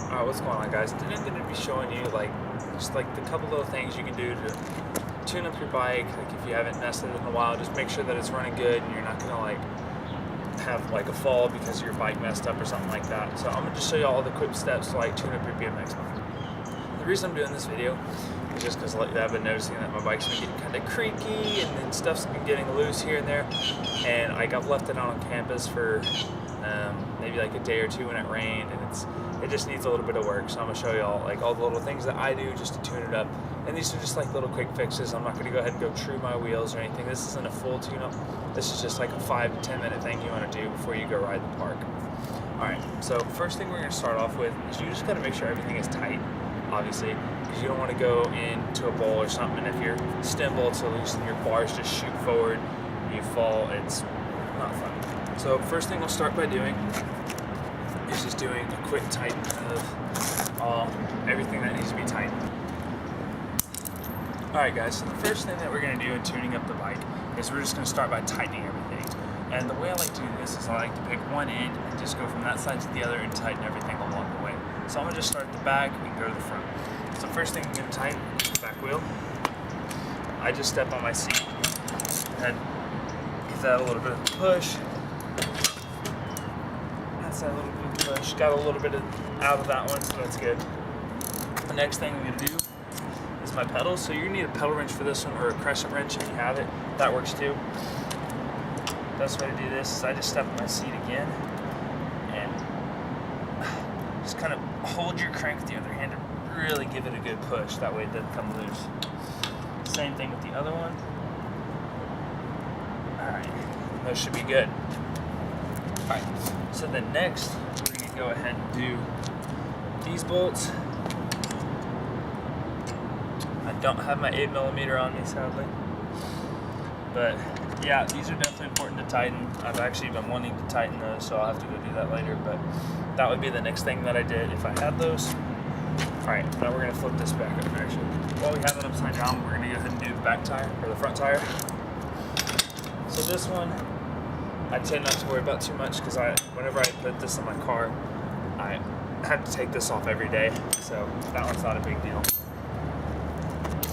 Alright, what's going on, guys? Today I'm going to be showing you just like the couple little things you can do to tune up your bike. Like if you haven't messed it in a while, just make sure that it's running good and you're not going to have a fall because your bike messed up or something like that. So I'm going to just show you all the quick steps to tune up your BMX bike. The reason I'm doing this video is just because lately I've been noticing that my bike's been getting kind of creaky and then stuff's been getting loose here and there, and I've left it out on campus for maybe a day or two when it rained, and it just needs a little bit of work. So I'm gonna show you all all the little things that I do just to tune it up, and these are just little quick fixes. I'm not gonna go ahead and go true my wheels or anything. This isn't a full tune up. This is just a 5 to 10 minute thing you want to do before you go ride the park. Alright, so first thing we're gonna start off with is you just gotta make sure everything is tight, obviously, because you don't want to go into a bowl or something, and if your stem bolts are loose and your bars just shoot forward and you fall, it's not fun. So first thing we'll start by doing is just doing a quick tighten of everything that needs to be tightened. Alright guys, so the first thing that we're going to do in tuning up the bike is we're just going to start by tightening everything. And the way I like to do this is I like to pick one end and just go from that side to the other and tighten everything along the way. So I'm going to just start at the back and go to the front. So first thing I'm going to tighten is the back wheel. I just step on my seat and give that a little bit of a push. That's that little bit of push. Got a little bit out of that one, so that's good. The next thing I'm going to do is my pedals. So you need a pedal wrench for this one, or a crescent wrench if you have it. That works too. Best way to do this is I just step on my seat again and just kind of hold your crank with the other hand and really give it a good push. That way it doesn't come loose. Same thing with the other one. Alright, those should be good. Alright, so then next we're going to go ahead and do these bolts. I don't have my 8mm on me, sadly. But yeah, these are definitely important to tighten. I've actually been wanting to tighten those, so I'll have to go do that later. But that would be the next thing that I did if I had those. Alright, now we're going to flip this back up actually. While we have it upside down, we're going to go ahead and do the back tire, or the front tire. So this one, I tend not to worry about too much because whenever I put this on my car, I have to take this off every day. So that one's not a big deal.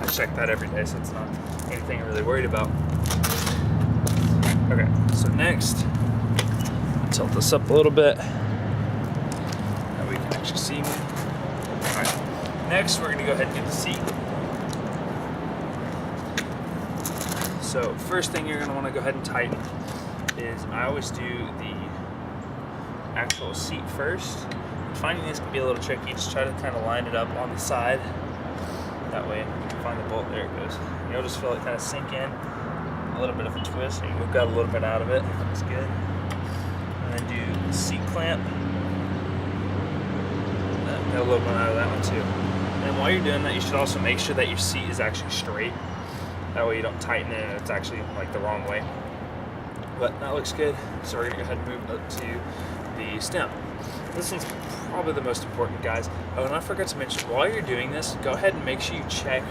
I check that every day, so it's not anything I'm really worried about. Okay, so next, tilt this up a little bit. Now we can actually see me. Alright, next we're going to go ahead and do the seat. So first thing you're going to want to go ahead and tighten is I always do the actual seat first. Finding this can be a little tricky. Just try to kind of line it up on the side. That way you can find the bolt. There it goes. You'll just feel it kind of sink in. A little bit of a twist. You've got a little bit out of it. That's good. And then do the seat clamp. Got a little bit out of that one too. And while you're doing that, you should also make sure that your seat is actually straight. That way you don't tighten it and it's actually the wrong way. But that looks good. So we're gonna go ahead and move up to the stem. This one's probably the most important, guys. Oh, and I forgot to mention, while you're doing this, go ahead and make sure you check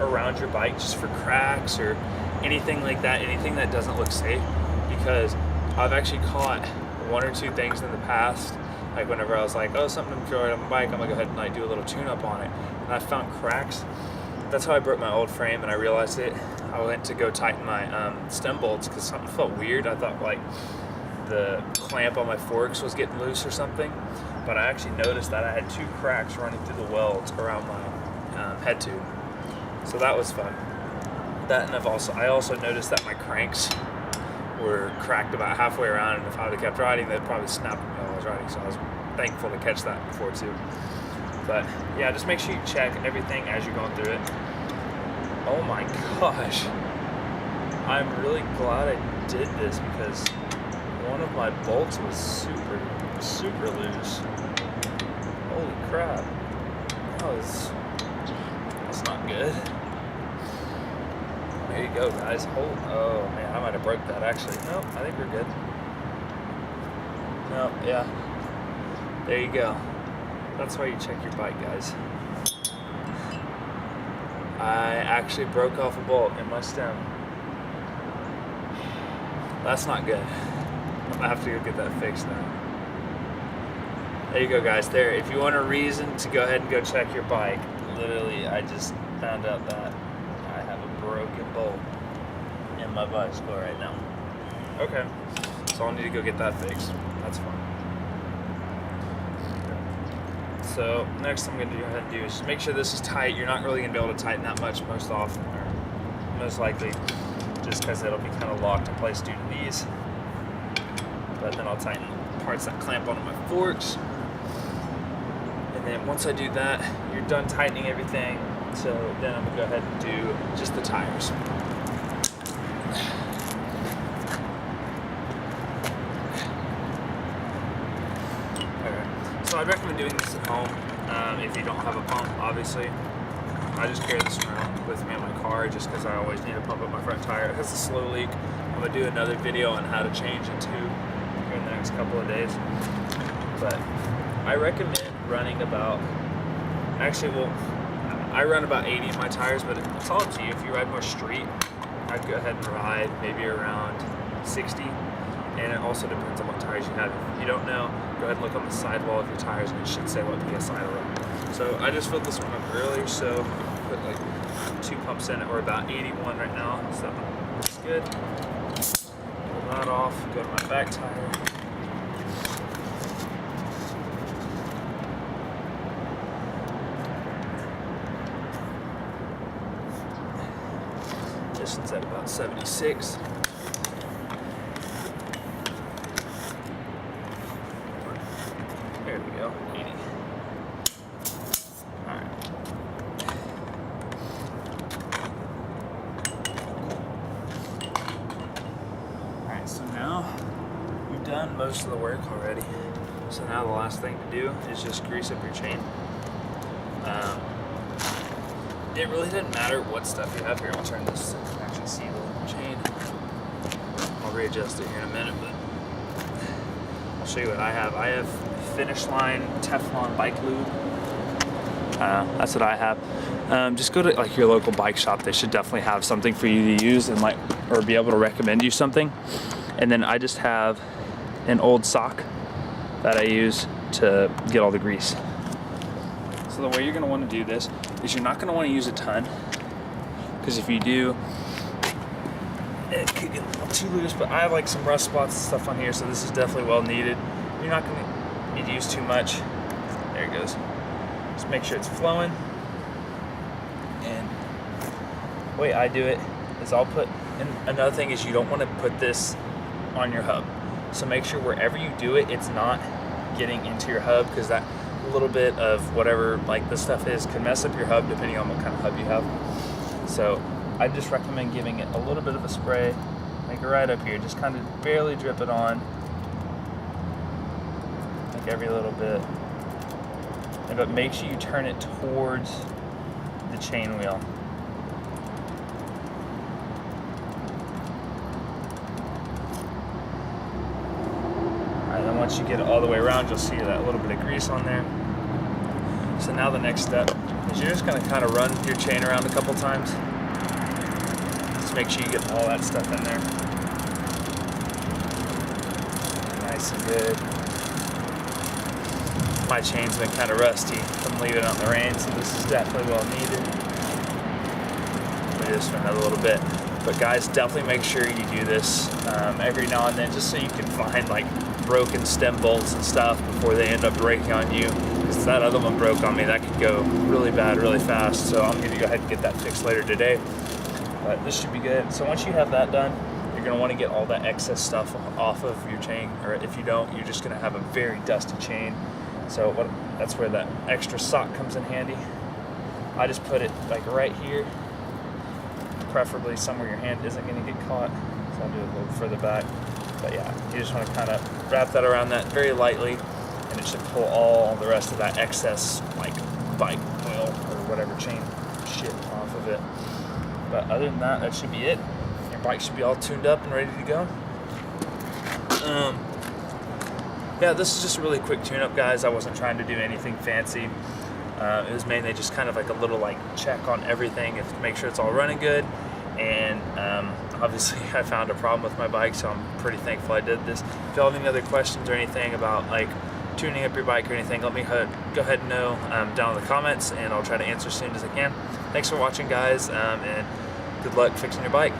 around your bike just for cracks or anything like that, anything that doesn't look safe, because I've actually caught one or two things in the past, whenever I was oh, something didn't feel right on my bike, I'm gonna go ahead and do a little tune up on it, and I found cracks. That's how I broke my old frame, and I realized it. I went to go tighten my stem bolts because something felt weird. I thought the clamp on my forks was getting loose or something, but I actually noticed that I had 2 cracks running through the welds around my head tube. So that was fun. That, and I also noticed that my cranks were cracked about halfway around, and if I would have kept riding, they'd probably snap while I was riding. So I was thankful to catch that before too. But yeah, just make sure you check everything as you're going through it. Oh my gosh, I'm really glad I did this because one of my bolts was super loose. Holy crap. That's not good. There you go, guys. Oh man, I might have broke that actually. Nope, I think we're good. No, yeah. There you go. That's why you check your bike, guys. I actually broke off a bolt in my stem. That's not good. I'm gonna have to go get that fixed now. There you go, guys. There, if you want a reason to go ahead and go check your bike, literally, I just found out that I have a broken bolt in my bicycle right now. Okay, so I'll need to go get that fixed. That's fine. So next I'm going to go ahead and do is just make sure this is tight. You're not really going to be able to tighten that much most often, or most likely, just because it'll be kind of locked in place due to these. But then I'll tighten parts that clamp onto my forks. And then once I do that, you're done tightening everything. So then I'm going to go ahead and do just the tires. So I'd recommend doing this at home if you don't have a pump, obviously. I just carry this around with me in my car just because I always need to pump up my front tire. It has a slow leak. I'm going to do another video on how to change it too here in the next couple of days. But I recommend running about, actually, well, I run about 80 in my tires, but it's all up to you. If you ride more street, I'd go ahead and ride maybe around 60. And it also depends on what tires you have. If you don't know, go ahead and look on the sidewall of your tires and it should say what PSI to run. So I just filled this one up earlier, so put like 2 pumps in it. We're about 81 right now, so that's good. Pull that off, go to my back tire. This one's at about 76. There we go, 80. Alright. Alright, so now we've done most of the work already. So now the last thing to do is just grease up your chain. It really doesn't matter what stuff you have here. I'll turn this so you can actually see the chain. I'll readjust it here in a minute, but I'll show you what I have. I have Finish Line Teflon bike lube. That's what I have. Just go to like your local bike shop. They should definitely have something for you to use and or be able to recommend you something. And then I just have an old sock that I use to get all the grease. So the way you're going to want to do this is you're not going to want to use a ton, because if you do, it could get a little too loose. But I have like some rust spots and stuff on here, so this is definitely well needed. You're not going to need to use too much. There it goes. Just make sure it's flowing. And the way I do it is I'll put, and another thing is you don't want to put this on your hub. So make sure wherever you do it, it's not getting into your hub, because that little bit of whatever like this stuff is can mess up your hub depending on what kind of hub you have. So I just recommend giving it a little bit of a spray, like right up here, just kind of barely drip it on, like every little bit. But make sure you turn it towards the chain wheel. Alright, then once you get it all the way around, you'll see that little bit of grease on there. So now the next step is you're just going to kind of run your chain around a couple times. Just make sure you get all that stuff in there. Nice and good. My chain's been kind of rusty from leaving it out in the rain, so this is definitely well needed. We do this for another little bit. But guys, definitely make sure you do this every now and then, just so you can find like broken stem bolts and stuff before they end up breaking on you. Because that other one broke on me, that could go really bad really fast. So I'm going to go ahead and get that fixed later today. But this should be good. So once you have that done, you're going to want to get all that excess stuff off of your chain. Or if you don't, you're just going to have a very dusty chain. So that's where that extra sock comes in handy. I just put it like right here, preferably somewhere your hand isn't going to get caught. So I'll do it a little further back. But yeah, you just want to kind of wrap that around that very lightly, and it should pull all the rest of that excess like bike oil or whatever chain shit off of it. But other than that, that should be it. Your bike should be all tuned up and ready to go. Yeah, this is just a really quick tune-up, guys. I wasn't trying to do anything fancy. It was mainly just kind of like a little like check on everything to make sure it's all running good. And obviously I found a problem with my bike, so I'm pretty thankful I did this. If y'all have any other questions or anything about like tuning up your bike or anything, let me go ahead and know down in the comments, and I'll try to answer as soon as I can. Thanks for watching, guys, and good luck fixing your bike.